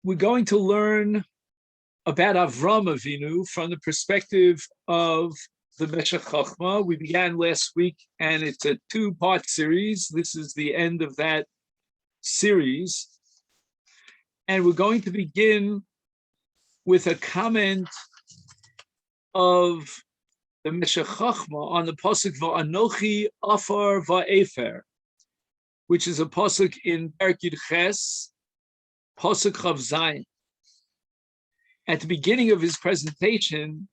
we're going to learn about Avraham Avinu from the perspective of the Meshech Chochma. We began last week, and it's a two-part series. This is the end of that series. And we're going to begin with a comment of the Meshech Chochma on the pasuk Va'anochi Afar Va'efer, which is a pasuk in Perek Yud Ches, pasuk Chav Zayin. At the beginning of his presentation,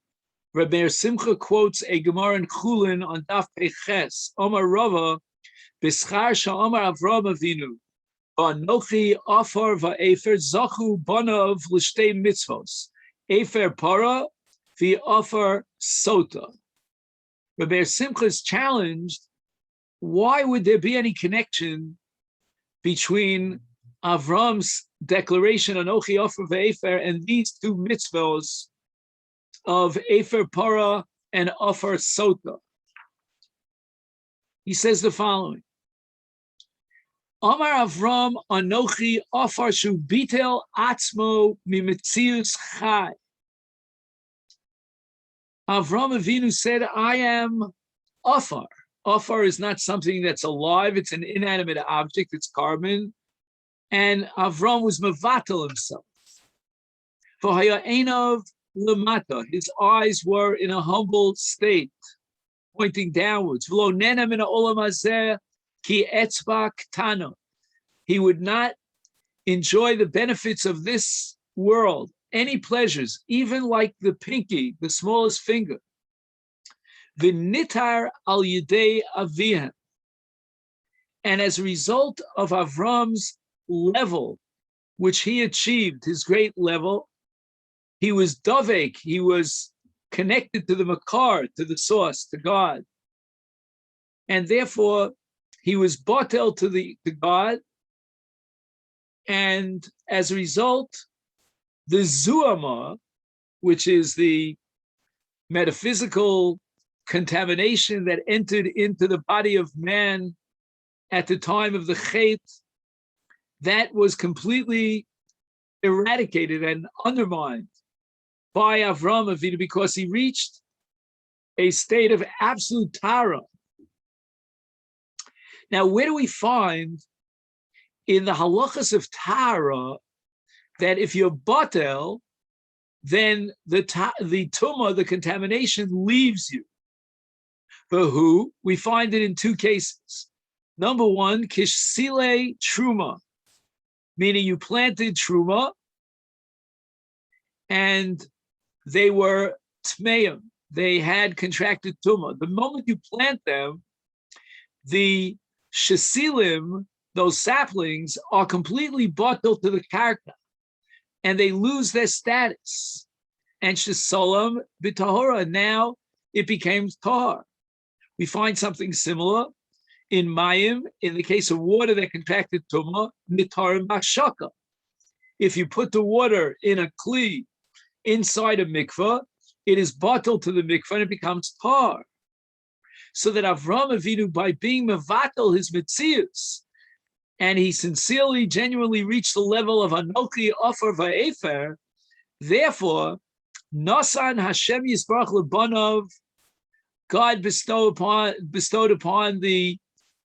Rabbi Simcha quotes a Gemara in Chulin on Daf Peches, Omar Rava, B'schar Sha'omar Avraham Avinu, Va'anochi Afar Va'efer Zachu Banav L'shtei Mitzvos, Efer Para V'Afar Sota. Rabbi Simcha is challenged, why would there be any connection between Avram's declaration Anochi Afar V'Efer and these two mitzvos of Efer Para and Afar Sota? He says the following: Amar Avram Anochi Afar Shu Bitel Atzmo Mimetzius Chai. Avraham Avinu said, I am Afar. Afar is not something that's alive, it's an inanimate object, it's carbon. And Avram was mevatel himself. V'haya einov lemata, his eyes were in a humble state, pointing downwards. V'lo nena min ha'olam hazeh ki etzba ktana. He would not enjoy the benefits of this world, any pleasures, even like the pinky, the smallest finger. V'nitar al yidei avihem. And as a result of Avram's level, which he achieved, his great level, he was dovek, he was connected to the makar, to the source, to God. And therefore, he was batel to God. And as a result, the zuama, which is the metaphysical contamination that entered into the body of man at the time of the Chet, that was completely eradicated and undermined by Avraham Avinu because he reached a state of absolute Tara. Now, where do we find in the halachas of Tara that if you're batel, then the tumah, the contamination, leaves you? For who? We find it in two cases. Number one, kishsile truma, meaning you planted truma and they were tmeim, they had contracted tumah. The moment you plant them, the shesilim, those saplings, are completely batel to the karka, and they lose their status. And shesolam b'tahora, now it became tahar. We find something similar in mayim, in the case of water that contracted tumah, nitarim b'shaka. If you put the water in a kli inside a mikvah, it is batel to the mikvah and it becomes tar. So that Avraham Avinu, by being mevatel his metzius, and he sincerely, genuinely reached the level of Anochi Afar Va'efer, therefore, Nasan Hashem Yisbarach Lebanov, God bestowed upon the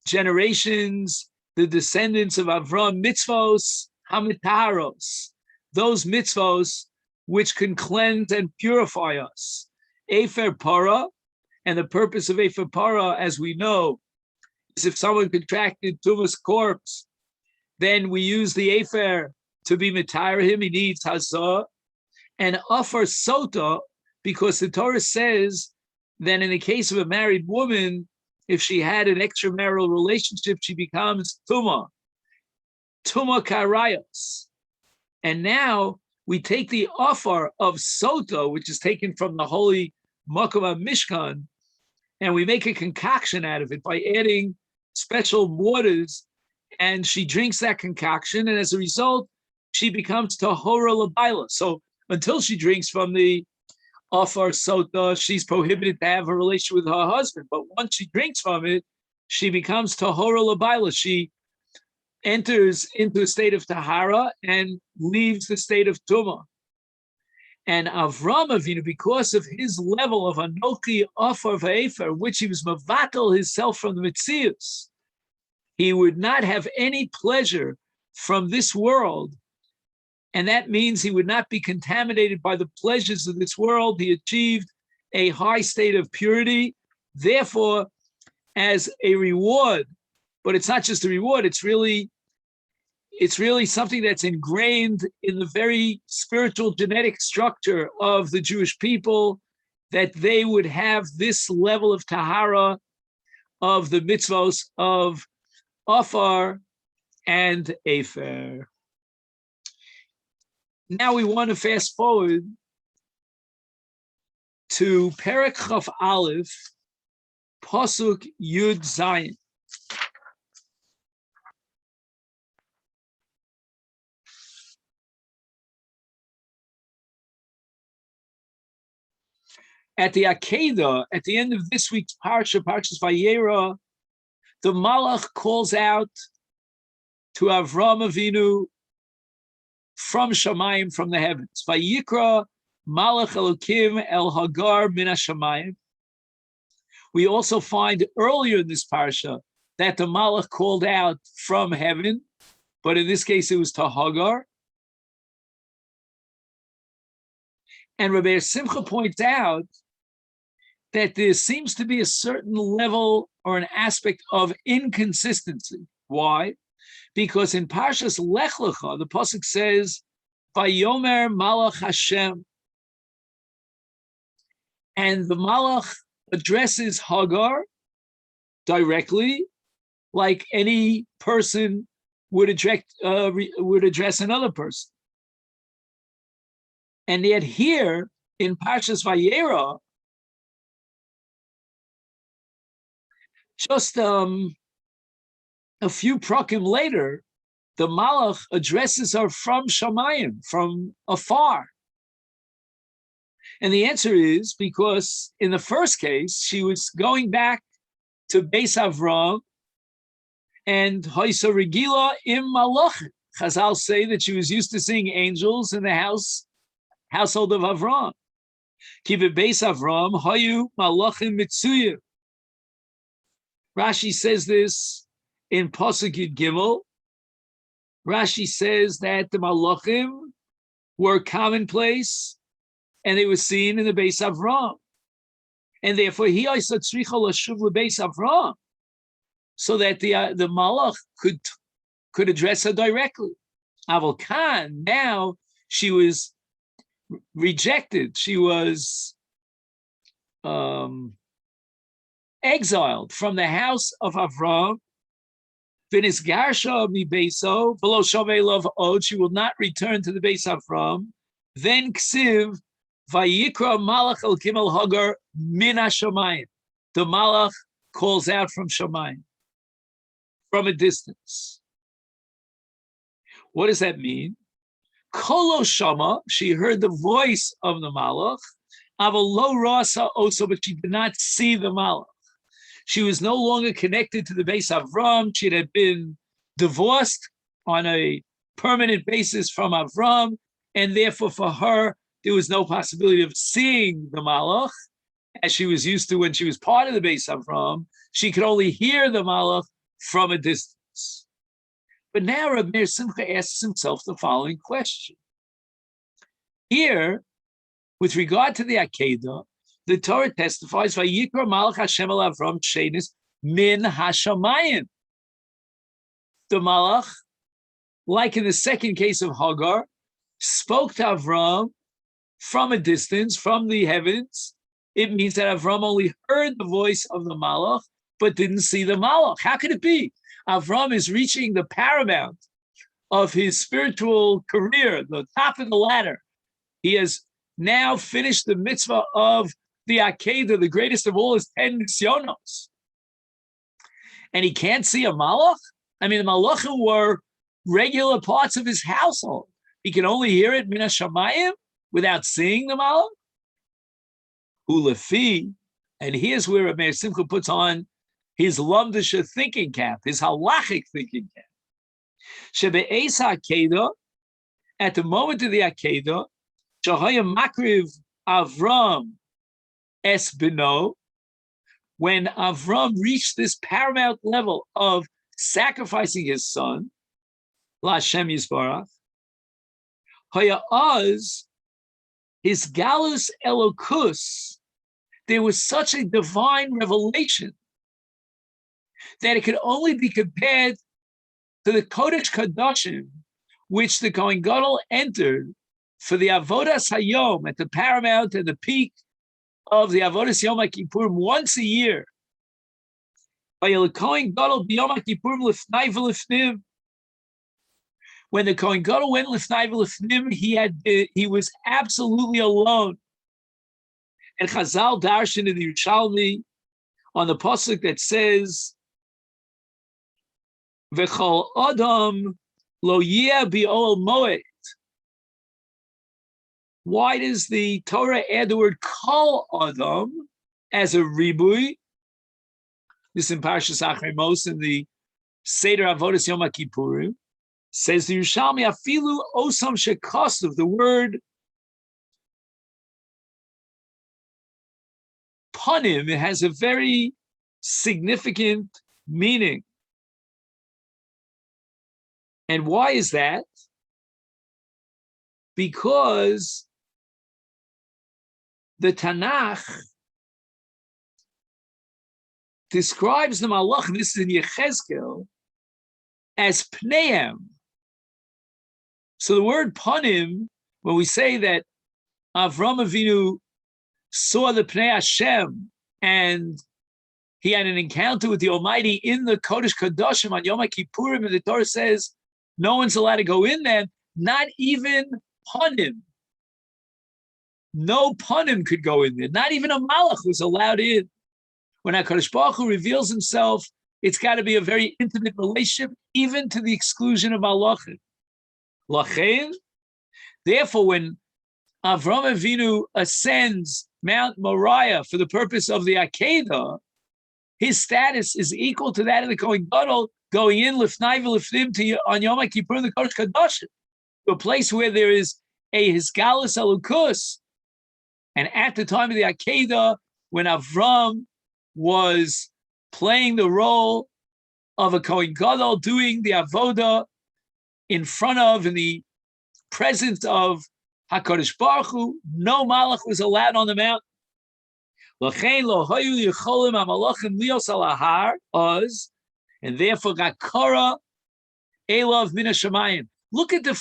generations, the descendants of Avraham, mitzvos hamitaros, those mitzvos which can cleanse and purify us. Efer para, and the purpose of Efer para, as we know, is if someone contracted Tumas corpse, then we use the Efer to be mitayr him, he needs hazah, and Afar Sota, because the Torah says that in the case of a married woman, if she had an extramarital relationship, she becomes Tuma Karayos. And now we take the Afar of Sota, which is taken from the holy Makom Mishkan, and we make a concoction out of it by adding special waters, and she drinks that concoction, and as a result, she becomes Tahora Labaila. So until she drinks from the Afar Sota, she's prohibited to have a relation with her husband. But once she drinks from it, she becomes Tahora Labaila. She enters into a state of tahara and leaves the state of tumah. And Avraham Avinu, because of his level of anochi offer v'efer, which he was mavatal himself from the mitzius, he would not have any pleasure from this world. And that means he would not be contaminated by the pleasures of this world. He achieved a high state of purity. Therefore, as a reward, but it's not just a reward, it's really something that's ingrained in the very spiritual genetic structure of the Jewish people, that they would have this level of tahara of the mitzvos of Afar and Efer. Now we want to fast forward to Perek Chaf Aleph, Pasuk Yud Zayin. At the Akedah, at the end of this week's Parshat Vayeira, the Malach calls out to Avraham Avinu from Shamayim, from the heavens. Vayikra Malach Elokim El Hagar Min HaShamayim. We also find earlier in this parsha that the Malach called out from heaven, but in this case it was to Hagar. And Rabbi Simcha points out that there seems to be a certain level or an aspect of inconsistency. Why? Because in Parshas Lech Lecha, the pasuk says, "Vayomer Malach Hashem," and the Malach addresses Hagar directly, like any person would address another person. And yet here in Parshas Vayeira, just a few prakim later, the Malach addresses her from Shamayim, from afar. And the answer is because in the first case, she was going back to Beis Avraham, and Haisa Regila im Malach. Chazal say that she was used to seeing angels in the household of Avraham. Ki bebeis Avraham hayu malachim mitzuyim. Rashi says this in Pasuk Yud Gimel. Rashi says that the malachim were commonplace, and they were seen in the Beis Avraham, and therefore he also tzricha lashuv lebeis Avraham, so that the malach could address her directly. Aval Khan, now she was rejected. She was exiled from the house of Avraham. V'nisgarsha mibeso v'lo shavei lov od. She will not return to the Beis Avraham. Then ksiv vayikra malach el kimel hagar min hashamayim. The malach calls out from Shamayim, from a distance. What does that mean? Kolo shama, she heard the voice of the malach. Aval lo rasa oso, but she did not see the malach. She was no longer connected to the Beis Avraham. She had been divorced on a permanent basis from Avraham, and therefore for her, there was no possibility of seeing the malach, as she was used to when she was part of the Beis Avraham. She could only hear the malach from a distance. But now Reb Meir Simcha asks himself the following question. Here, with regard to the Akedah, the Torah testifies, "Vayikra Malach Hashem el Avram Shenis min hashamayim." The Malach, like in the second case of Hagar, spoke to Avram from a distance, from the heavens. It means that Avram only heard the voice of the Malach, but didn't see the Malach. How could it be? Avram is reaching the paramount of his spiritual career, the top of the ladder. He has now finished the mitzvah of the Akedah, the greatest of all his 10 nisyonos. And he can't see a malach? I mean, the malachim were regular parts of his household. He can only hear it min hashamayim without seeing the malach? Ulefi, and here's where Reb Meir Simcha puts on his lamdisha thinking cap, his halachic thinking cap. Shebe'es ha'akeda, at the moment of the akeda, shahaya makriv Avram es beno, when Avram reached this paramount level of sacrificing his son, L'Hashem Yisbarach, haya az, his galus elokus, there was such a divine revelation that it could only be compared to the Kodesh Kodashim, which the Kohen Gadol entered for the Avodas Hayom at the paramount and the peak of the Avodas Yom HaKippurim once a year. When the Kohen Gadol went Lifnai V'Lifnim, he was absolutely alone. And Chazal darshan in the Yerushalmi on the pasuk that says, "V'chol Adam lo yeh bi'ol moed." Why does the Torah add the word kol Adam as a ribui? This in Parshas Achrimos in the Seder Avodas Yom HaKippurim. Says the Yerushalmi, afilu osam shekosov, the word panim, it has a very significant meaning. And why is that? Because the Tanakh describes the Malach, this is in Yechezkel, as pneim. So the word panim, when we say that Avram Avinu saw the Pnei Hashem and he had an encounter with the Almighty in the Kodesh Kodashim on Yom HaKippurim, and the Torah says no one's allowed to go in there, not even panim. No panim could go in there. Not even a malach was allowed in. When HaKadosh Baruch Hu reveals himself, it's got to be a very intimate relationship, even to the exclusion of malachim. Lachein, therefore, when Avram Avinu ascends Mount Moriah for the purpose of the Akedah, his status is equal to that of the Kohen Gadol going in Lifnai V'Lifnim on Yom HaKippur, the Kodesh Kodashim, to a place where there is a Hisgalus Alukus. And at the time of the Akedah, when Avram was playing the role of a Kohen Gadol, doing the Avodah in front of, in the presence of HaKadosh Baruch Hu, no malach was allowed on the mountain. And therefore, Gakara Elav Min HaShamayim. Look at the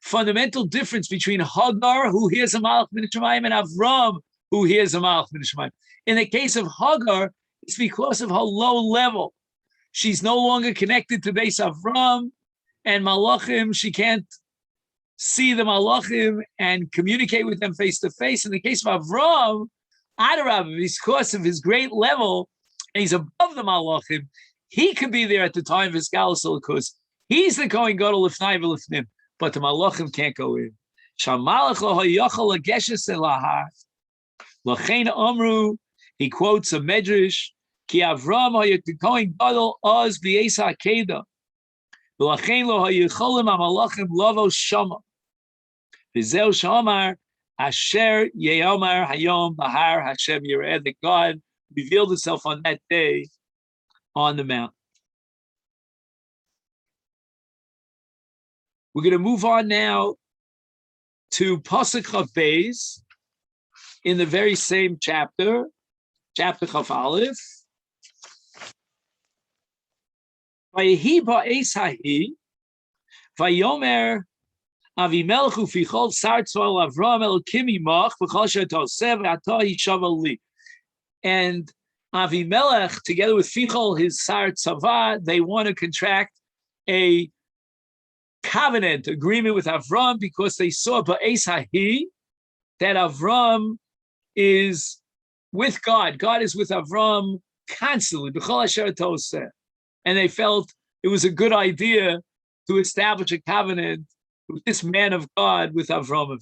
fundamental difference between Hagar, who hears a malach Min HaShamayim, and Avram, who hears a malach Min HaShamayim. In the case of Hagar, it's because of her low level. She's no longer connected to Beis Avram and Malachim. She can't see the Malachim and communicate with them face to face. In the case of Avram, Adarab, because of his great level, and he's above the Malachim, he could be there at the time of his Galus Elokus. He's the Kohen Gadol Lifnai V'Lifnim, but the Malachim can't go in. Shamalach lo hayachal lageshes elahar. Lachein Amru, he quotes a medrash, Ki Avram hayat Kohen Gadol az b'yeis ha'akeda. V'lachein lo hayicholim ha'malachim lavo shama. V'zeu shamar asher yeomar hayom bahar Hashem yireh. That God revealed himself on that day on the mountain. We're going to move on now to Pasuk Chav Beis in the very same chapter, chapter Chav Aleph. Vayehi ba'es hahi, vayomer Avimelech ufichol sar tzval Avram Elokim imach v'chol she'toseh v'ata hishav li. And Avimelech, together with Fichol, his sar tzava, they want to contract a covenant agreement with Avram because they saw ba'es hahi that Avram is with God. God is with Avram constantly. B'chol asher toseh. And they felt it was a good idea to establish a covenant with this man of God, with Avraham.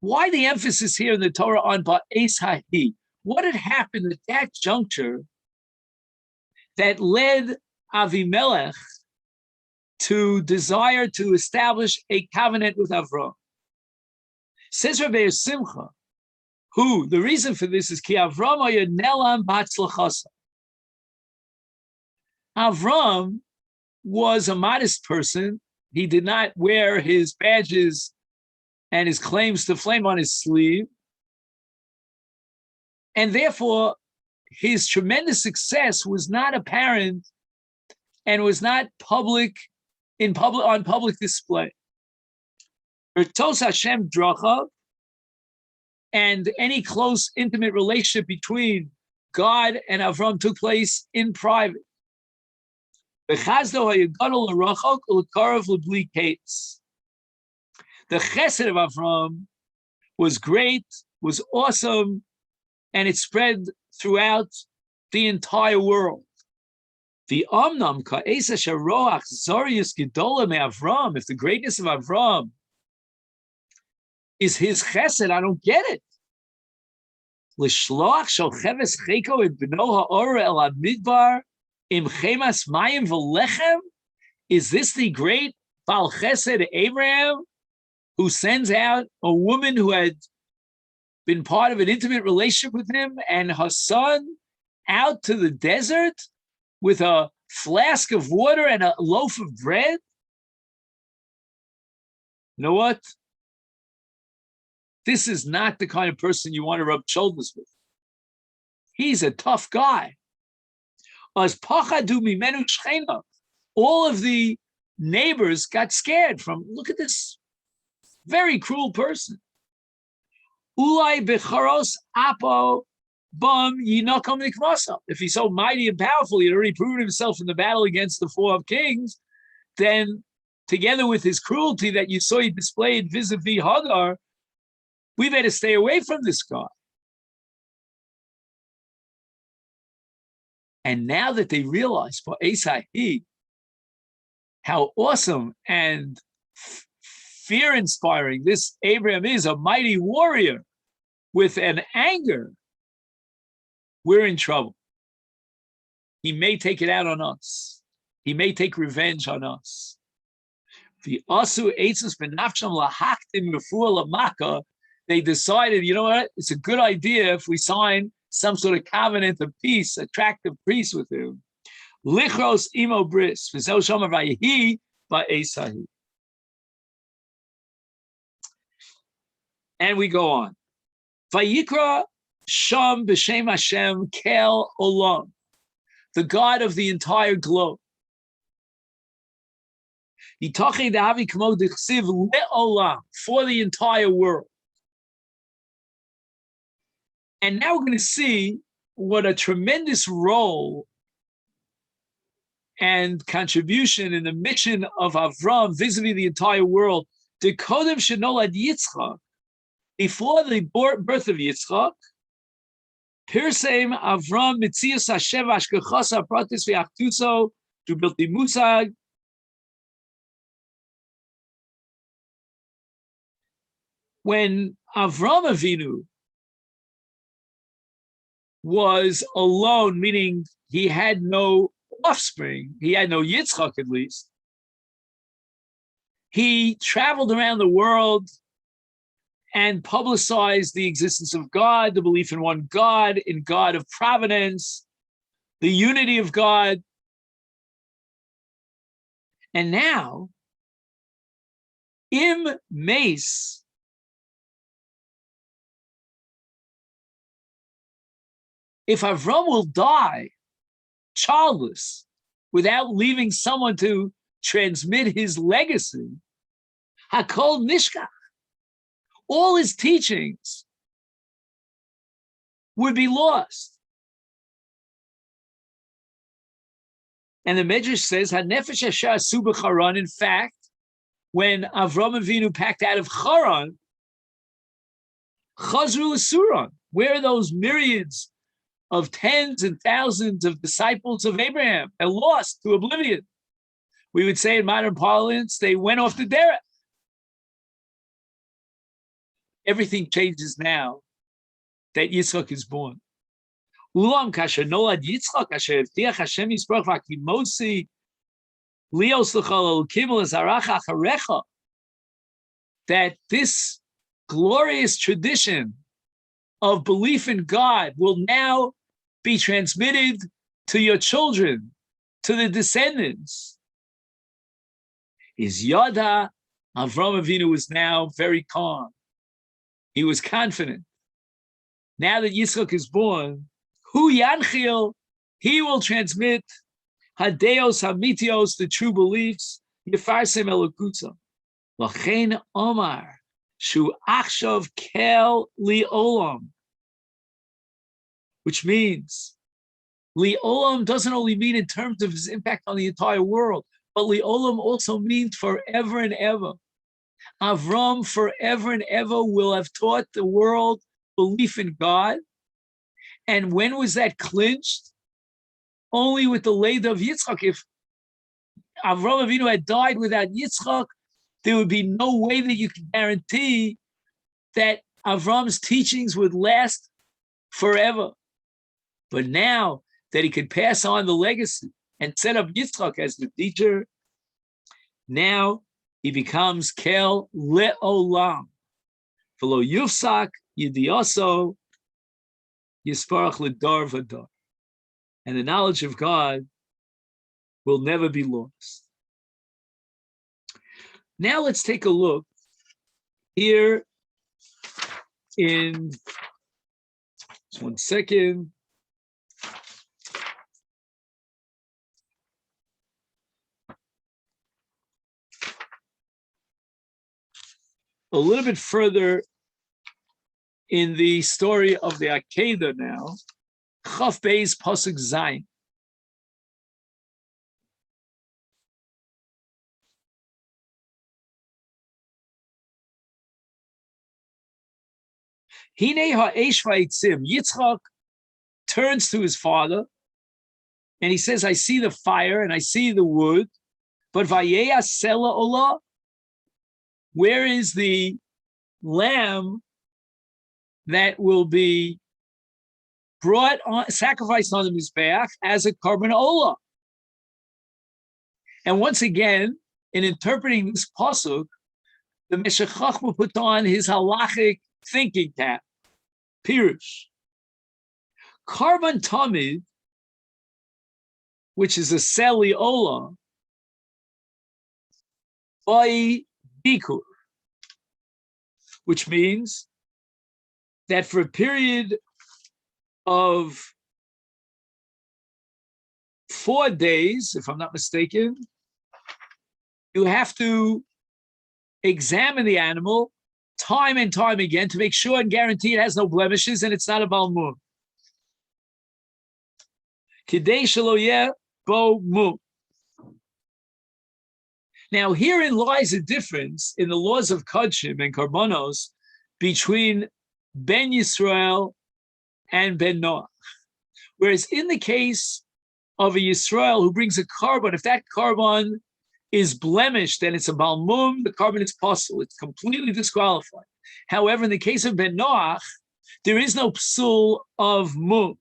Why the emphasis here in the Torah on ba'es hahi? What had happened at that juncture that led Avimelech to desire to establish a covenant with Avraham. Says Rabbi Simcha, who the reason for this is Ki Avraham haya nelam b'hatzlachasa. Avraham was a modest person. He did not wear his badges and his claims to fame on his sleeve. And therefore, his tremendous success was not apparent and was not on public display. Bertos Hashem drachav, and any close, intimate relationship between God and Avram took place in private. The chesed of Avram was great, was awesome, and it spread throughout the entire world. The omnam ka'esa sharoach zorius gedola me Avram. If the greatness of Avram is his chesed, I don't get it. L'shloach shel cheves cheko et beno ha'ora el hamidbar im chemas mayim v'lechem. Is this the great Baal Chesed Abraham, who sends out a woman who had been part of an intimate relationship with him and her son out to the desert with a flask of water and a loaf of bread? You know what? This is not the kind of person you want to rub shoulders with. He's a tough guy. All of the neighbors got scared from, look at this very cruel person. If he's so mighty and powerful, he had already proven himself in the battle against the 4 kings, then together with his cruelty that you saw he displayed vis-a-vis Hagar, we better stay away from this guy. And now that they realize for Esai, how awesome and fear-inspiring this Abraham is, a mighty warrior with an anger, we're in trouble. He may take it out on us. He may take revenge on us. They decided, you know what, it's a good idea if we sign some sort of covenant of peace, attractive peace with him. Lichros imo bris, v'zel shomer vayehi ba'esahi. And we go on. Vayikra sham b'shem Hashem kel olam, the God of the entire globe. Yitachei da'avi k'mo d'chsiv le'olam, for the entire world. And now we're going to see what a tremendous role and contribution in the mission of Avram vis-a-vis the entire world. Dekodem shenolad Yitzchak, before the birth of Yitzchak, Pirseim Avram mitzias Hashem ashkechasa pratis v'achtuso to bilti musag. When Avram Avinu was alone, meaning he had no offspring, he had no Yitzchak at least, he traveled around the world and publicized the existence of God, the belief in one God, in God of providence, the unity of God. And now, im mace, if Avram will die childless without leaving someone to transmit his legacy, hakol nishkach, all his teachings would be lost. And the Medrash says, "Hanefesh asher asu b'Charan." In fact, when Avram Avinu packed out of Charan, chazru l'Suran. Where are those myriads of tens and thousands of disciples of Abraham and lost to oblivion? We would say in modern parlance, they went off the derech. Everything changes now that Yitzchak is born. Ulam kasher nolad Yitzchak kasher evtiach Hashem Yisparach v'akimosi lios l'chol elokim l'zarach acharecha. That this glorious tradition of belief in God will now be transmitted to your children, to the descendants. His Yada, Avraham Avinu was now very calm. He was confident. Now that Yitzchak is born, Hu Yanchil, he will transmit Hadeos Hamitios, the true beliefs, Yefarsem Elokutzam. Lachein Omar, Shu Achshav Kel Li Olam, which means Li Olam doesn't only mean in terms of his impact on the entire world, but Li Olam also means forever and ever. Avram forever and ever will have taught the world belief in God. And when was that clinched? Only with the Leida of Yitzchak. If Avraham Avinu had died without Yitzchak, there would be no way that you could guarantee that Avram's teachings would last forever. But now that he could pass on the legacy and set up Yitzchak as the teacher, now he becomes Kel Le'olam. V'lo yufsak yidioso yisparach l'dar v'dar. And the knowledge of God will never be lost. Now let's take a look here in, just one second. A little bit further in the story of the Akedah now, Chaf Beis Pasuk Zayin. Hine ha'esh vayitzim. Yitzchak turns to his father and he says, I see the fire and I see the wood, but vayeya sela olah, where is the lamb that will be brought on, sacrificed on the Mizbeach as a korban olah? And once again, in interpreting this pasuk, the Meshech Chochma put on his halachic thinking cap. Pirush. Korban tamid, which is a seli olah, by bikur, which means that for a period of 4 days, if I'm not mistaken, you have to examine the animal time and time again to make sure and guarantee it has no blemishes and it's not a balmum. Kidei shelo yeh bo mum. Now, herein lies a difference in the laws of Kodshim and Karbonos between Ben Yisrael and Ben Noach. Whereas in the case of a Yisrael who brings a carbon, if that carbon is blemished and it's a balmum, the carbon is possible. It's completely disqualified. However, in the case of Ben Noach, there is no psul of mum.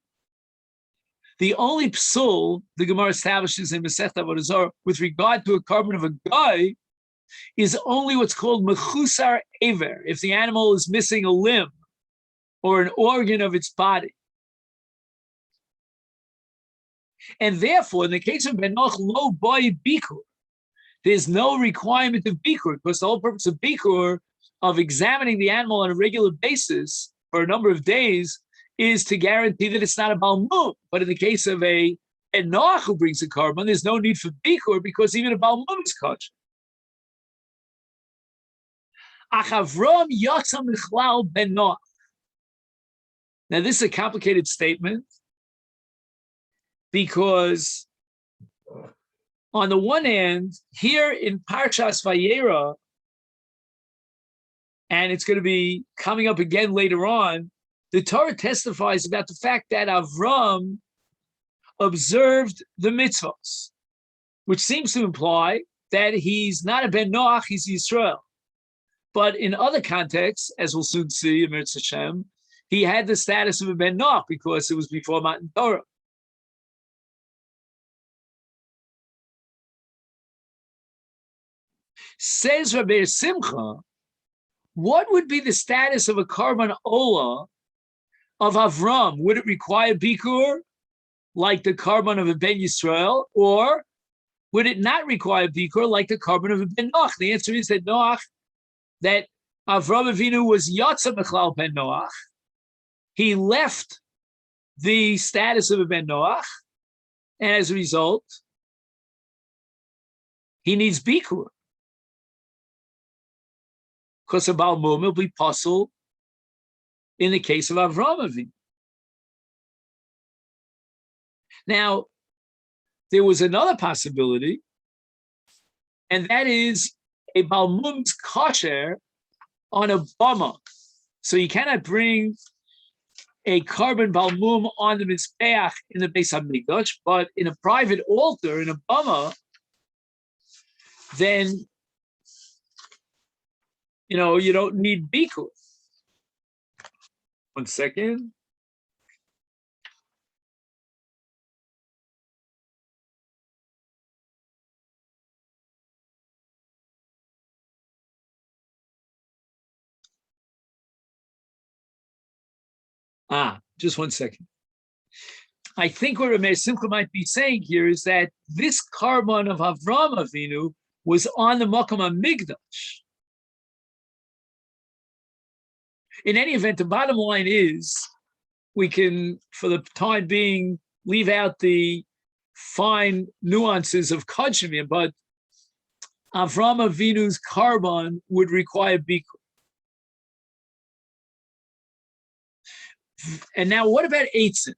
The only psul the Gemara establishes in Masechet Avodah Zarah with regard to a carbon of a guy is only what's called mechusar ever, if the animal is missing a limb or an organ of its body. And therefore, in the case of Ben Noach, lo boy bikur, there's no requirement of bikur, because the whole purpose of bikur, of examining the animal on a regular basis for a number of days, is to guarantee that it's not a balmum. But in the case of a Noach who brings a carbon, there's no need for bikur because even a balmum is kosher. Achavrom yatsa michlal ben Noach. Now this is a complicated statement because on the one hand, here in Parshat Vayeira, and it's going to be coming up again later on, the Torah testifies about the fact that Avraham observed the mitzvahs, which seems to imply that he's not a Ben Noach, he's Yisrael. But in other contexts, as we'll soon see, Emir Hashem, he had the status of a Ben Noach because it was before Matan Torah. Says Rabbi Simcha, what would be the status of a Karban Olah of Avram? Would it require Bikur, like the Karban of a Ben Yisrael, or would it not require Bikur, like the Karban of a Ben Noach? The answer is that that Avram Avinu was Yatsa Mechlal Ben Noach. He left the status of a Ben Noach, and as a result, he needs Bikur. Because a Baal Mum will be possible in the case of Avraham Avinu. Now, there was another possibility, and that is a Baal Mum's kosher on a bama. So you cannot bring a carbon Baal Mum on the Mizbeach in the Beis HaMikdash, but in a private altar, in a bama, then you don't need bikur. 1 second. Just 1 second. I think what Ramesh Simcha might be saying here is that this carbon of Avraham Avinu was on the Makom HaMikdash. In any event, the bottom line is we can, for the time being, leave out the fine nuances of Kodshimim, but Avraham Avinu's carbon would require bikur. And now, what about eitzim?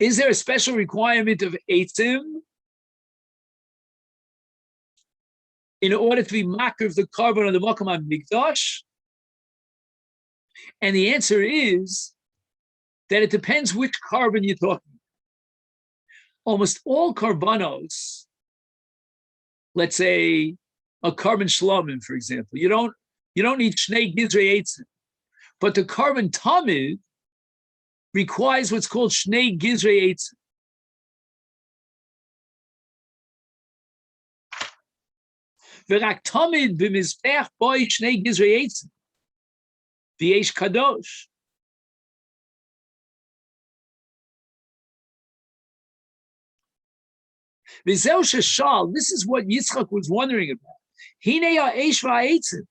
Is there a special requirement of eitzim in order to be makar of the carbon of the Makom HaMikdash? And the answer is that it depends which carbon you're talking about. Almost all carbonos, let's say a carbon shlomim, for example, you don't need shnei gizrei eitzim, but the carbon tamid requires what's called shnei gizrei eitzim. V'rak tamid b'mizbech boy shnei gizrei eitzim. V'yesh kadosh. V'zeu sheshal. This is what Yitzchak was wondering about. Hinei ha'esh v'ha'eitzim.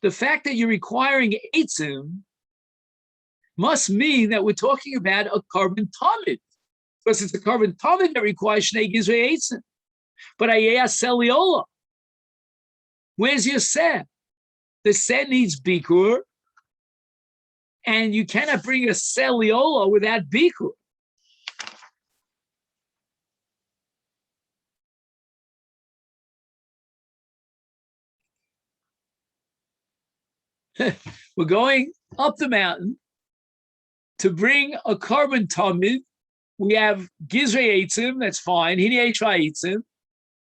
The fact that you're requiring eitzim must mean that we're talking about a carbon tamid, because it's a carbon tamid that requires shnei gizrei eitzim. But ayeh seliola. Where's your seh? The seh needs bikur, and you cannot bring a seliola without bikur. We're going up the mountain to bring a carbon tamid. We have gizrei eitzim, that's fine. Hini eish v'eitzim.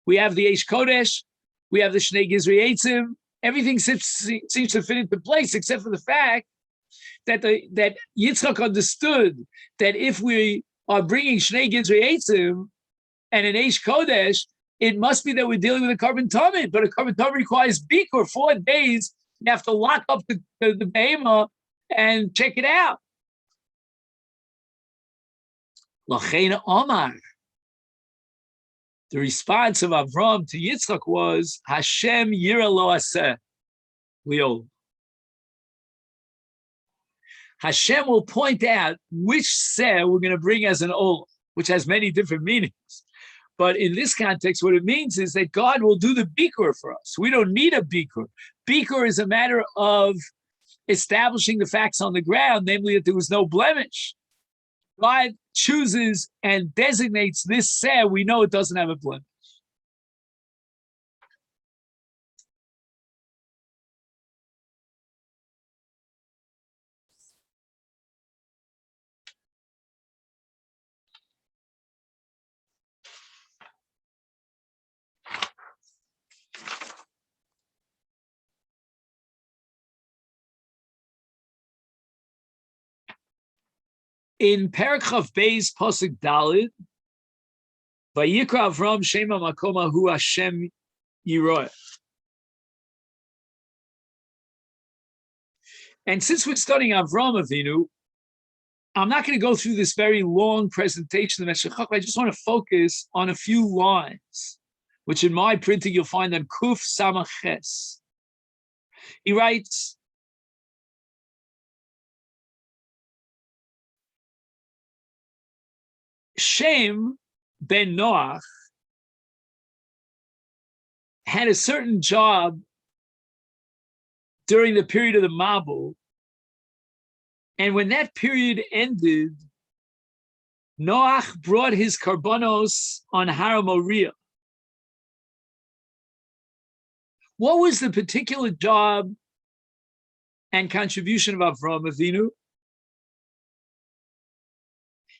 We have the eish kodesh. We have the shnei gizrei eitzim. Everything seems to fit into place, except for the fact that that Yitzchak understood that if we are bringing shnei gizrei eitzim and an eish kodesh, it must be that we're dealing with a carbon tamid. But a carbon tamid requires bikur. 4 days. You have to lock up the behemoth and check it out. Lachein Omar. The response of Avram to Yitzchak was, Hashem yira lo aseh. Hashem will point out which seh we're going to bring as an olah, which has many different meanings. But in this context, what it means is that God will do the bikur for us. We don't need a bikur. Bikur is a matter of establishing the facts on the ground, namely that there was no blemish. God chooses and designates this seh, we know it doesn't have a blemish. In Perek Chav Beis Pasuk Dalid, Vayikra Avraham Shema Makoma Hu Hashem Yiroeh. And since we're studying Avraham Avinu, I'm not going to go through this very long presentation of Meshech Chochma. I just want to focus on a few lines, which in my printing you'll find on Kuf Samach Ches. He writes, Shem ben Noach had a certain job during the period of the Mabul, and when that period ended, Noach brought his karbanos on Har Moriah. What was the particular job and contribution of Avraham Avinu?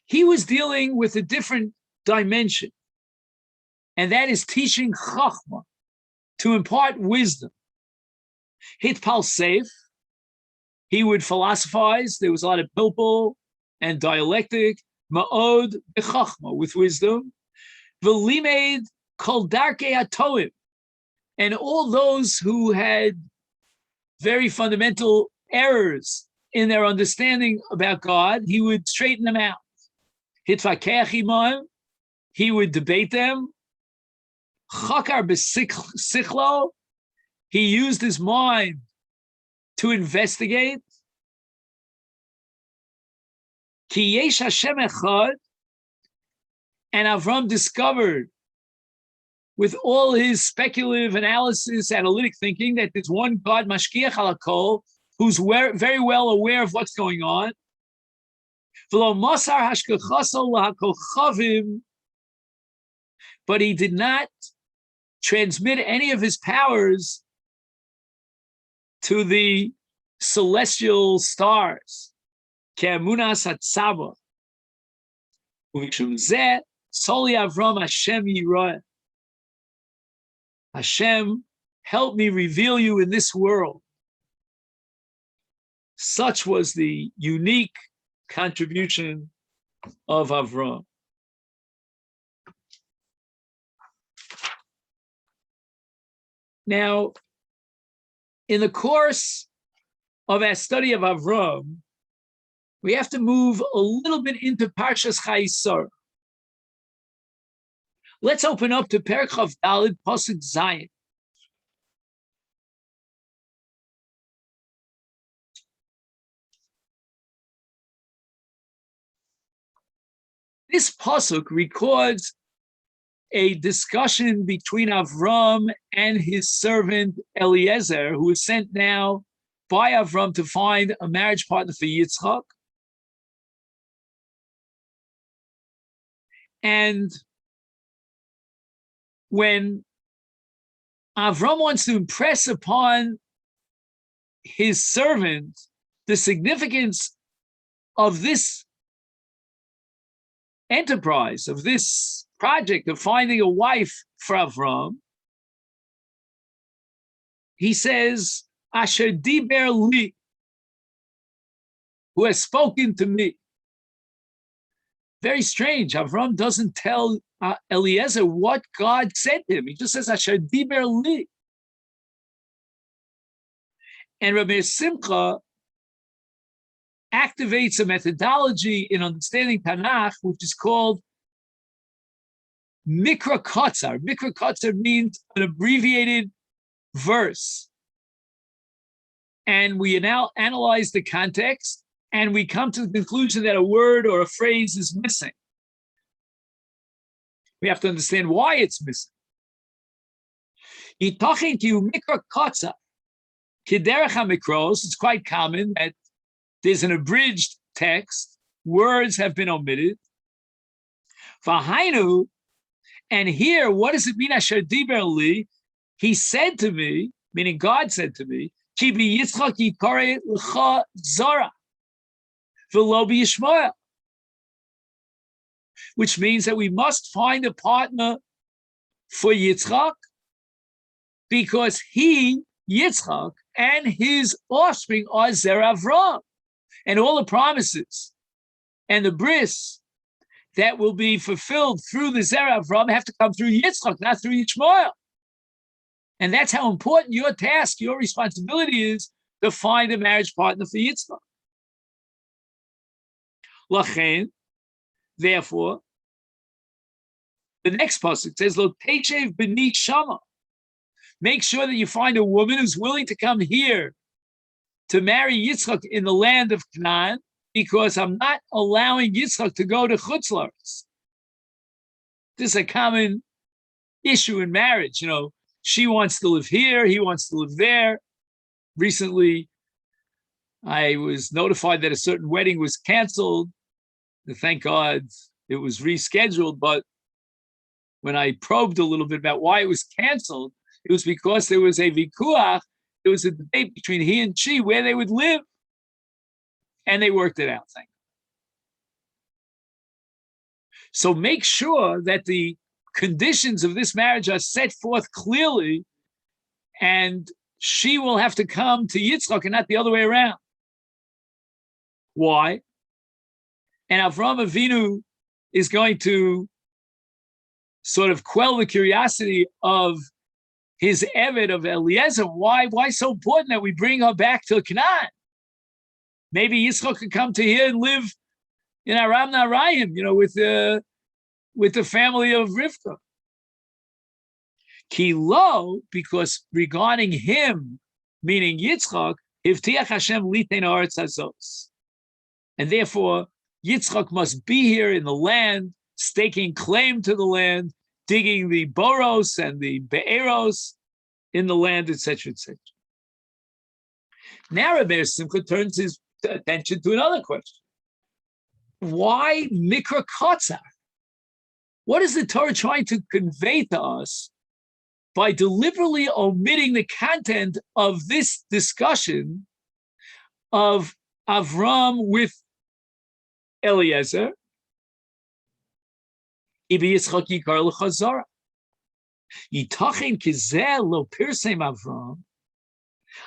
He was dealing with a different dimension, and that is teaching Chochma, to impart wisdom. Hitpal Seif, he would philosophize. There was a lot of pilpul and dialectic. Ma'od b'chachma, with wisdom. V'limed kol darkei hatoim, and all those who had very fundamental errors in their understanding about God, he would straighten them out. Hitvakeach imam, he would debate them. Chakar b'sichlo, he used his mind to investigate. Ki yesh Hashem echad, and Avram discovered, with all his speculative analysis, analytic thinking, that there's one God, Mashkiach halakol, who's very well aware of what's going on. V'lo masar hashgachaso lahakochavim, but he did not transmit any of his powers to the celestial stars. Ke'emunas hatzava. Uv'mishum zeh soli Avram Hashem yiroeh. Hashem, help me reveal you in this world. Such was the unique contribution of Avram. Now, in the course of our study of Avram, we have to move a little bit into Parshas Vayeira. Let's open up to Perek Chav Dalid Pasuk Zayin. This pasuk records a discussion between Avram and his servant Eliezer, who was sent now by Avram to find a marriage partner for Yitzchak. And when Avram wants to impress upon his servant the significance of this enterprise, of this project of finding a wife for Avram, he says, Asher diber li, who has spoken to me. Very strange. Avram doesn't tell Eliezer what God said to him. He just says, Asher diber li. And Rabbi Simcha activates a methodology in understanding Tanakh, which is called Mikra Kotzar. Mikra Kotzar means an abbreviated verse. And we now analyze the context, and we come to the conclusion that a word or a phrase is missing. We have to understand why it's missing. Yitachin ki hu Mikra Kotzar. Kiderech HaMikros, it's quite common that there's an abridged text, words have been omitted. V'hainu, and here, what does it mean, Asher diber li? He said to me, meaning God said to me, Ki b'Yitzchak yikare l'cha zara, v'lo b'Yishmael, which means that we must find a partner for Yitzchak, because he, Yitzchak, and his offspring are Zer Avraham. And all the promises and the bris that will be fulfilled through the Zera Avraham have to come through Yitzchak, not through Yishmael. And that's how important your task, your responsibility is to find a marriage partner for Yitzchak. Lachen, therefore, the next pasuk says, "Lo techev b'ni shama." Make sure that you find a woman who's willing to come here to marry Yitzchak in the land of Canaan, because I'm not allowing Yitzchak to go to Chutz La'aretz. This is a common issue in marriage. She wants to live here, he wants to live there. Recently, I was notified that a certain wedding was canceled. Thank God it was rescheduled, but when I probed a little bit about why it was canceled, it was because there was a vikuach, there was a debate between he and she where they would live. And they worked it out, thank God. So make sure that the conditions of this marriage are set forth clearly, and she will have to come to Yitzchak and not the other way around. Why? And Avraham Avinu is going to sort of quell the curiosity of his Eved of Eliezer. Why so important that we bring her back to Canaan? Maybe Yitzchak could come to here and live in Aram Naharaim, with the family of Rivka. Ki lo, because regarding him, meaning Yitzchak, Hivtiach Hashem litein haaretz hazos. And therefore, Yitzchak must be here in the land, staking claim to the land, digging the boros and the be'eros in the land, etc., etc. Now Rebbe Simcha turns his attention to another question. Why Mikra Kotzar? What is the Torah trying to convey to us by deliberately omitting the content of this discussion of Avram with Eliezer? Ibi Yitzchak yikar l'chazara. Yitachen kizeh lo pirsem Avram.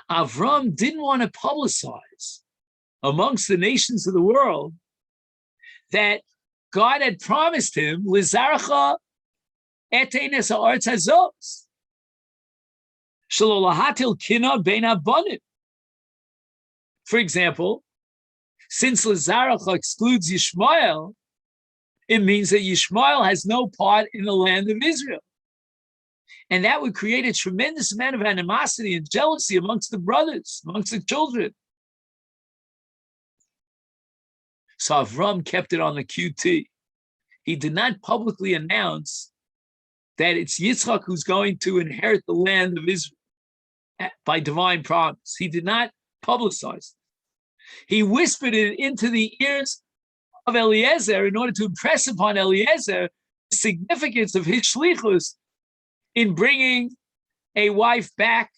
Avram didn't want to publicize amongst the nations of the world that God had promised him, Lizarcha etenes ha'aretz hazos, shelo lahatil kina bein habanim. For example, since Lizarcha excludes Yishmael, it means that Yishmael has no part in the land of Israel. And that would create a tremendous amount of animosity and jealousy amongst the brothers, amongst the children. So Avram kept it on the QT. He did not publicly announce that it's Yitzchak who's going to inherit the land of Israel by divine promise. He did not publicize it. He whispered it into the ears of Eliezer in order to impress upon Eliezer the significance of his shlichus in bringing a wife back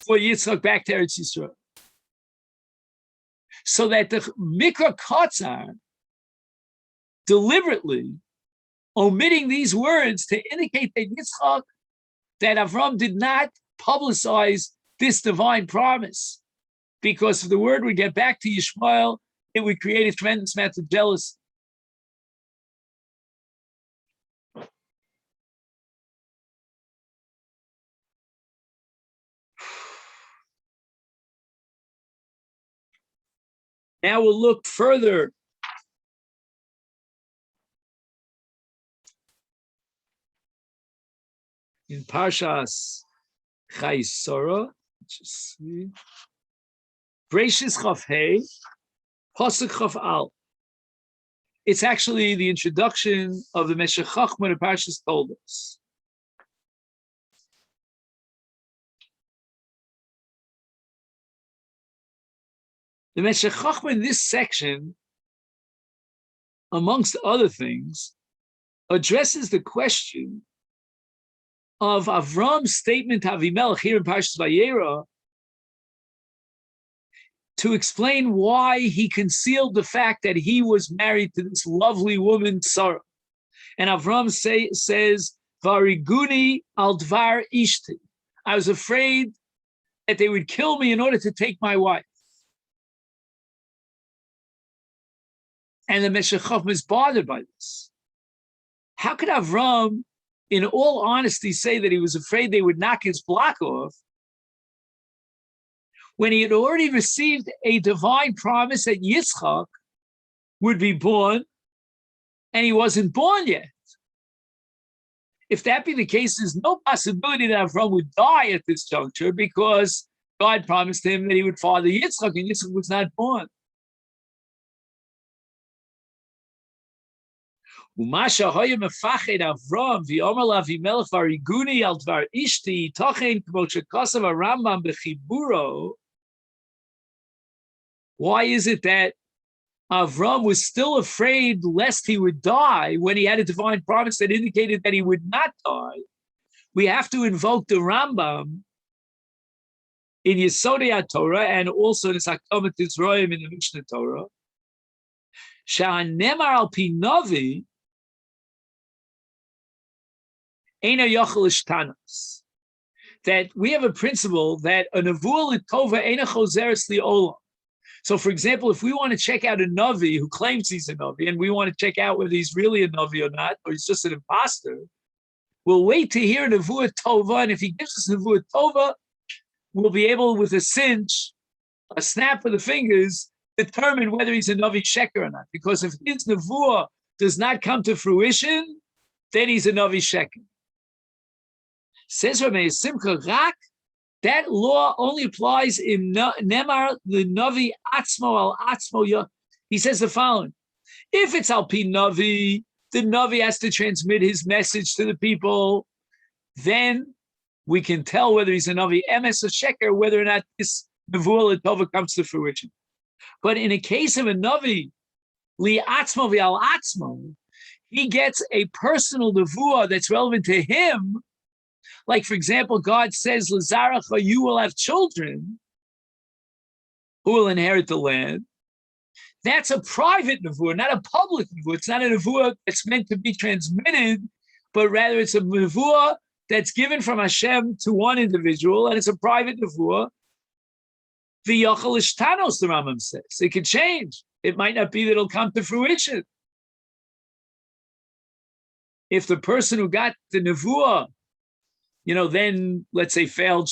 for Yitzchak back to Eretz Yisrael. So that the Mikra Kotzar deliberately omitting these words to indicate that Yitzchak, that Avram did not publicize this divine promise, because if the word would get back to Yishmael, it would create a tremendous amount of jealousy. Now we'll look further in Parshas Vayeira. Just see. Breishis Chaf Hey, Pasuk Chaf Al. It's actually the introduction of the Meshech Chochma to Parshas told us. The Meshech Chochma in this section, amongst other things, addresses the question of Avram's statement to Avimelech here in Parshat Vayeira to explain why he concealed the fact that he was married to this lovely woman, Sarah. And Avram says, Variguni al dvar ishti. I was afraid that they would kill me in order to take my wife. And the Meshech Chochma is bothered by this. How could Avraham, in all honesty, say that he was afraid they would knock his block off when he had already received a divine promise that Yitzchak would be born, and he wasn't born yet? If that be the case, there's no possibility that Avraham would die at this juncture, because God promised him that he would father Yitzchak, and Yitzchak was not born. Umasha hoya mefached Avraham v'yomer l'Avimelech v'ariguni al dvar ishti tochen k'mo shekasav Rambam b'chiburo. Why is it that Avraham was still afraid lest he would die when he had a divine promise that indicated that he would not die? We have to invoke the Rambam in Yesodei HaTorah and also in Sakdamat Yisroim in the Mishnah Torah. Sha'anemar al pi Navi eino yochel ishtanos. That we have a principle that a nevuah l'tova eino chozeres li'olam. So, for example, if we want to check out a Navi who claims he's a Navi, and we want to check out whether he's really a Navi or not, or he's just an imposter, we'll wait to hear Nevuah Tova, and if he gives us Nevuah Tova, we'll be able, with a cinch, a snap of the fingers, determine whether he's a Navi Sheker or not. Because if his Nevuah does not come to fruition, then he's a Navi Sheker. Says Rameh Simcha Rak, that law only applies in Nemar the Navi Atzmo al Atzmo. He says the following: if it's al pi Navi, the Navi has to transmit his message to the people. Then we can tell whether he's a Navi Emes or Sheker, whether or not this Nevuah L'Tova comes to fruition. But in a case of a Navi Li Atzmo v'al Atzmo, he gets a personal Nevuah that's relevant to him. Like, for example, God says, L'zaracha, you will have children who will inherit the land. That's a private nevuah, not a public nevuah. It's not a nevuah that's meant to be transmitted, but rather it's a nevuah that's given from Hashem to one individual, and it's a private nevuah. V'yochel ishtanos, the Rambam says. It could change. It might not be that it'll come to fruition. If the person who got the nevuah, then let's say failed,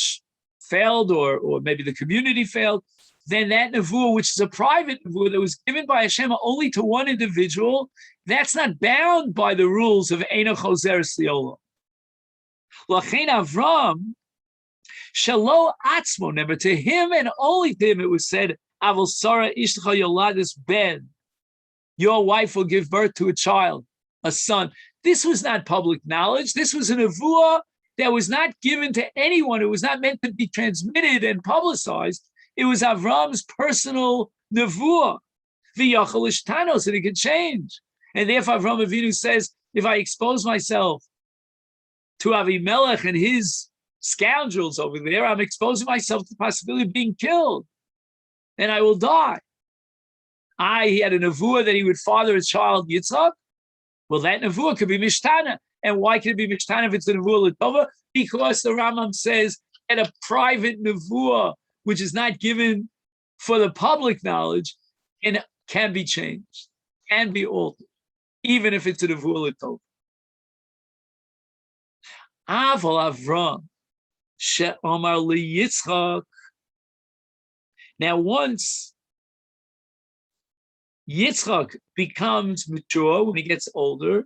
or maybe the community failed, then that nevuah, which is a private nevuah that was given by Hashem only to one individual, that's not bound by the rules of Eino Chozeres Li'olam. Lachein Avram, Shalo Atzmo, never to him and only to him it was said, Aval Sarah Ishtcha Yoladis Ben, your wife will give birth to a child, a son. This was not public knowledge. This was a nevuah that was not given to anyone. It was not meant to be transmitted and publicized. It was Avram's personal nevuah, v'yachol ishtanos, and it could change. And therefore Avram Avinu says, if I expose myself to Avimelech and his scoundrels over there, I'm exposing myself to the possibility of being killed, and I will die. He had a nevuah that he would father his child Yitzchak. Well, that nevuah could be mishtana. And why can it be mishtana if it's a nevuah l'tova? Because the Rambam says that a private nevuah, which is not given for the public knowledge, can be changed, can be altered, even if it's a nevuah l'tova. Aval Avram she'omar liYitzchak. Now, once Yitzchak becomes mature, when he gets older,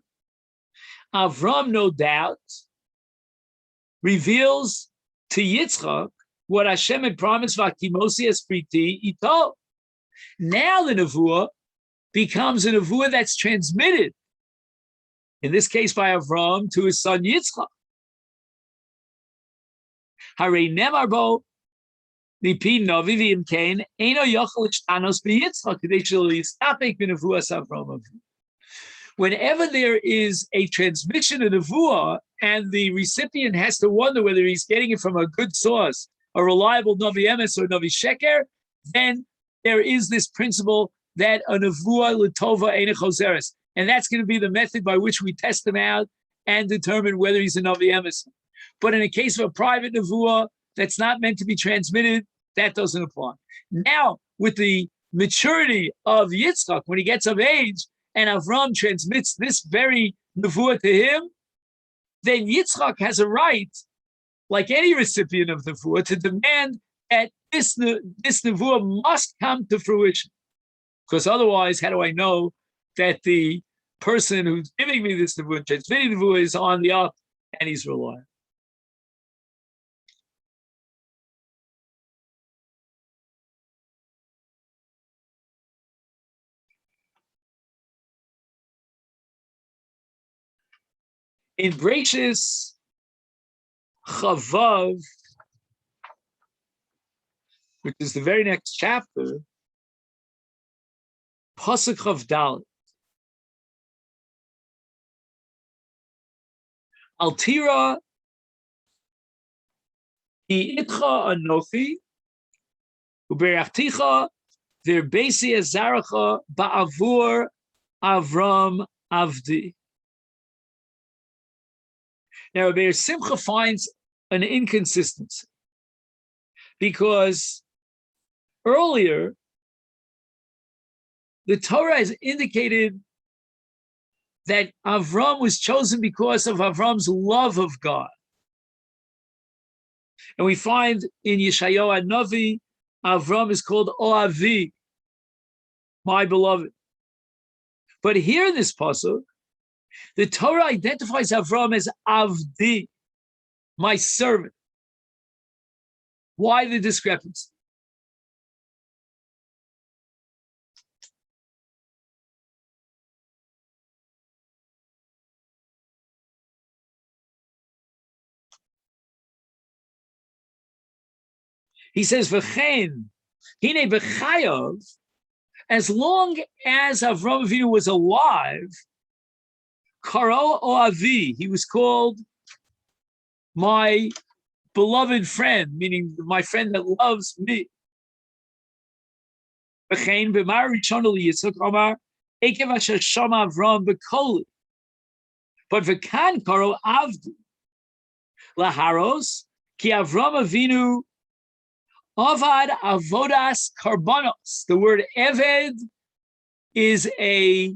Avram, no doubt, reveals to Yitzchak what Hashem had promised, Vakimosi espriti ito. Now the nevuah becomes a nevuah that's transmitted, in this case by Avram, to his son Yitzchak. Harei nemar bo mipi navi v'imkein eino yochel ishtanos b'Yitzchak k'dei shelo yistapek b'nevuas Avram Avinu. Whenever there is a transmission of nevuah and the recipient has to wonder whether he's getting it from a good source, a reliable Navi Emes or Navi Sheker, then there is this principle that a nevuah l'tova eino chozeres. And that's going to be the method by which we test him out and determine whether he's a Navi Emes. But in a case of a private nevuah that's not meant to be transmitted, that doesn't apply. Now, with the maturity of Yitzchak, when he gets of age, and Avraham transmits this very nevuah to him, then Yitzchak has a right, like any recipient of the nevuah, to demand that this nevuah must come to fruition. Because otherwise, how do I know that the person who's giving me this nevuah, transmitting the nevuah, is on the up and he's reliable? In Bereshis Chavav, which is the very next chapter, Pasuk Chav Dalet, Al tira ki itcha anochi uberachticha v'erbesi azaracha ba'avur Avram Avdi. Now, Rabbi Simcha finds an inconsistency because earlier the Torah has indicated that Avram was chosen because of Avram's love of God. And we find in Yeshayahu Navi, Avram is called Oavi, my beloved. But here in this pasuk, the Torah identifies Avram as Avdi, my servant. Why the discrepancy? He says, V'chein, hine b'chayav, as long as Avram Avinu was alive, Karo Oavi, he was called my beloved friend, meaning my friend that loves me. V'chein b'mar rishon li Yitzchak Omar, ekev asher shama Avram b'koli. But v'kan Karo Avdi, laharos, ki Avram Avinu Avad avodas karbanos. The word eved is a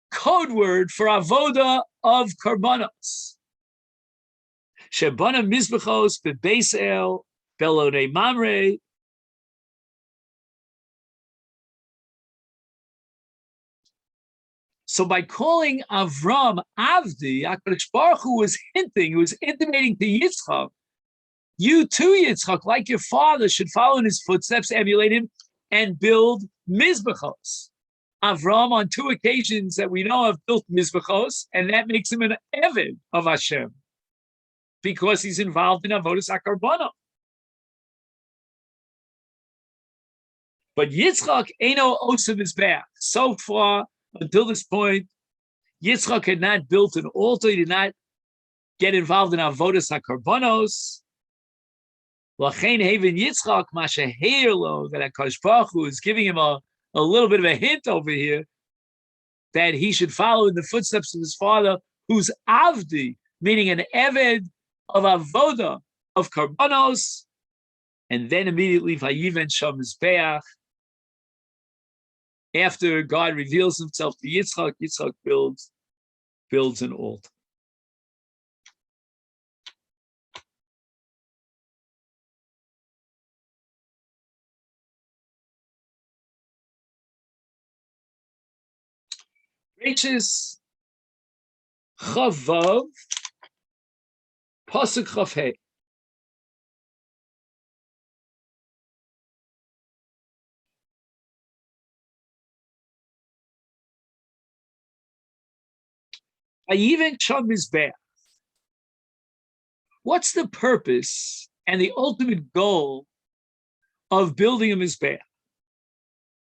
code word for avoda of karbanos. Shebana mizbechos bebeis el belonei mamre. So by calling Avram Avdi, HaKadosh Baruch Hu was hinting, he was intimating to Yitzchak, you too, Yitzchak, like your father, should follow in his footsteps, emulate him, and build mizbechos. Avram, on 2 occasions that we know of, built mizbechos, and that makes him an eved of Hashem, because he's involved in avodas hakarbana. But Yitzchak eino osav mizbeach. So far, until this point, Yitzchak had not built an altar. He did not get involved in avodas hakarbanos. L'chein haven Yitzchak masha heirlo, that HaKadosh Baruch Hu is giving him a little bit of a hint over here that he should follow in the footsteps of his father, who's avdi, meaning an eved of avoda of karbanos, and then immediately vayiven sham mizbeach. After God reveals himself to Yitzchak, Yitzchak builds an altar. Bereshis Chavav, Pasuk Chav Hey. Vayiven sham mizbeach. What's the purpose and the ultimate goal of building a mizbeach?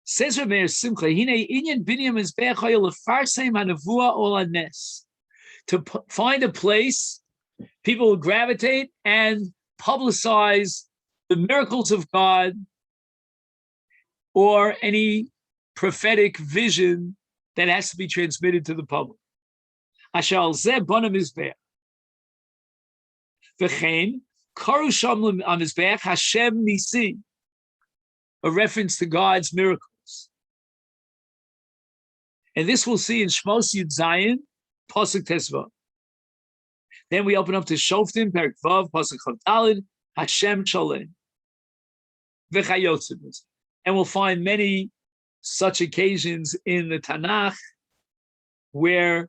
Says Rabbi Simcha, Hine inyan binyan mizbeach hayel lefarsem hanavua ol hanes. To find a place people will gravitate and publicize the miracles of God or any prophetic vision that has to be transmitted to the public. Ashal zeh bona mizbeach. V'chein karu sham on mizbeach Hashem nisi. a reference to God's miracles. And this we'll see in Shmos Yud Zayin, Pasuk Tesvav. Then we open up to Shoftim, Perek Vav, Pasuk Chav Daled, Hashem Sholem, V'chayotze B'zeh. And we'll find many such occasions in the Tanakh where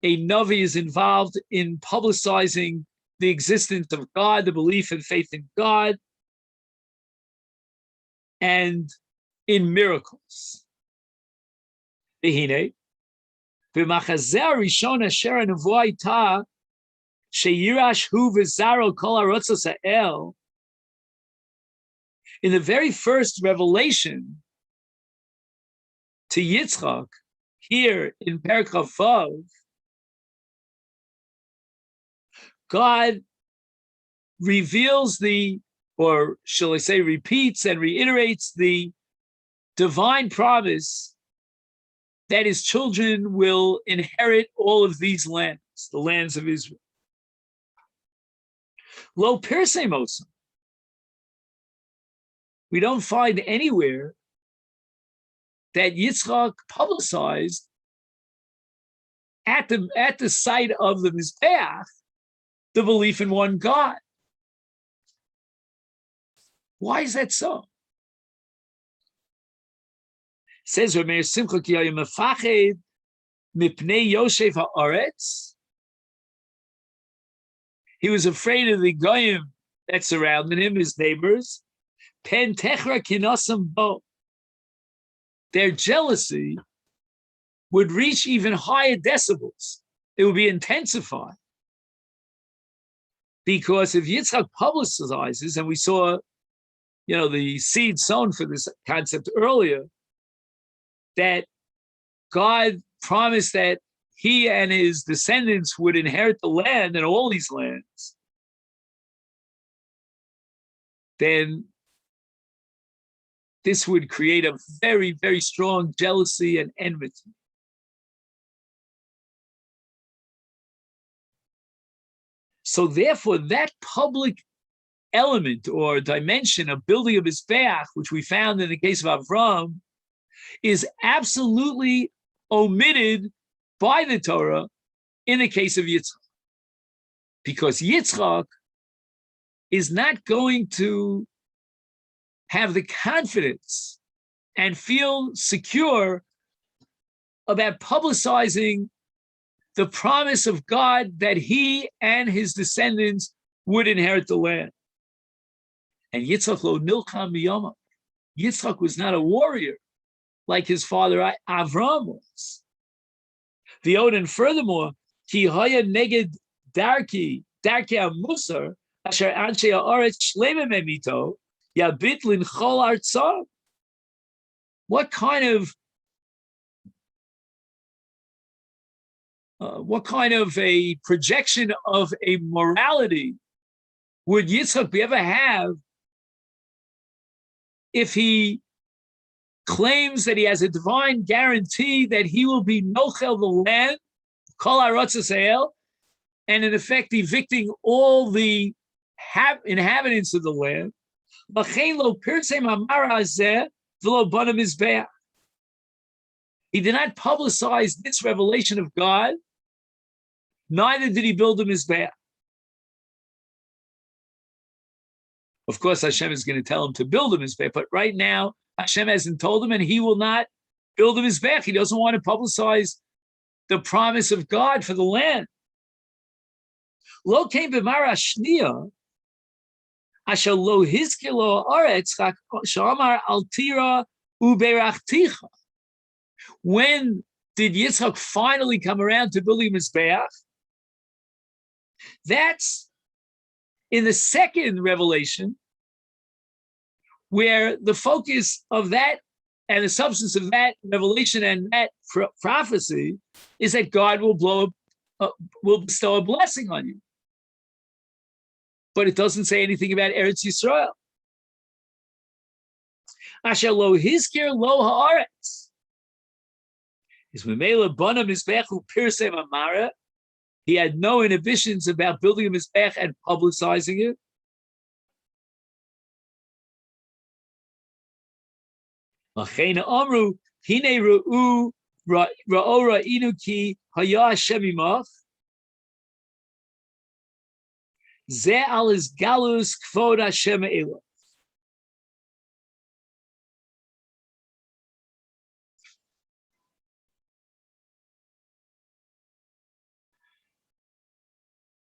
a Navi is involved in publicizing the existence of God, the belief and faith in God, and in miracles. V'hinei, v'machazeh harishon asher hanevuah hayta sheyirash hu v'zaro kol harotzos ha'el. In the very first revelation to Yitzchak, here in Perek Vav, God reveals or shall I say, repeats and reiterates the divine promise that his children will inherit all of these lands, the lands of Israel. Lo pirsei mosam. We don't find anywhere that Yitzchak publicized at the site of the Mizbeach the belief in one God. Why is that so? It says Rameir Simcha ki haya mefached mipnei Yosef haaretz. He was afraid of the goyim that surrounded him, his neighbors. Pen techra kinasam bo. Their jealousy would reach even higher decibels. It would be intensified. Because if Yitzchak publicizes, and we saw, the seed sown for this concept earlier, that God promised that he and his descendants would inherit the land and all these lands, then this would create a very, very strong jealousy and enmity. So therefore, that public element or dimension of building a Mizbeach, which we found in the case of Avraham, is absolutely omitted by the Torah in the case of Yitzchak. Because Yitzchak is not going to have the confidence and feel secure about publicizing the promise of God that he and his descendants would inherit the land. And Yitzchak lo nilcham miyama. Yitzchak was not a warrior like his father Avraham was. The Odin, furthermore, ki haya neged darki musar asher anshe haaretz shleimim emito yabit linchol artzah. What kind of a projection of a morality would Yitzchak ever have if he claims that he has a divine guarantee that he will be nochel the land, kol harotzos ha'el, and in effect evicting all the inhabitants of the land? He did not publicize this revelation of God, neither did he build a Mizbeach. Of course, Hashem is going to tell him to build a Mizbeach, but right now, Hashem hasn't told him, and he will not build a Mizbeach. He doesn't want to publicize the promise of God for the land. Lo came b'mara shniya, asher lo hizkilo aretz shamar altira uberachticha. When did Yitzchak finally come around to building Mizbeach? That's in the second revelation, where the focus of that and the substance of that revelation and that prophecy is that God will bestow a blessing on you. But it doesn't say anything about Eretz Yisrael. Asher lo hizkir lo haaretz. Is memela bana mizbech upirsei mamara. He had no inhibitions about building a mizbech and publicizing it. L'chein amru hine ra'u ra'ora inuki haya Hashem imach. Ze al is galus kvod Hashem elah.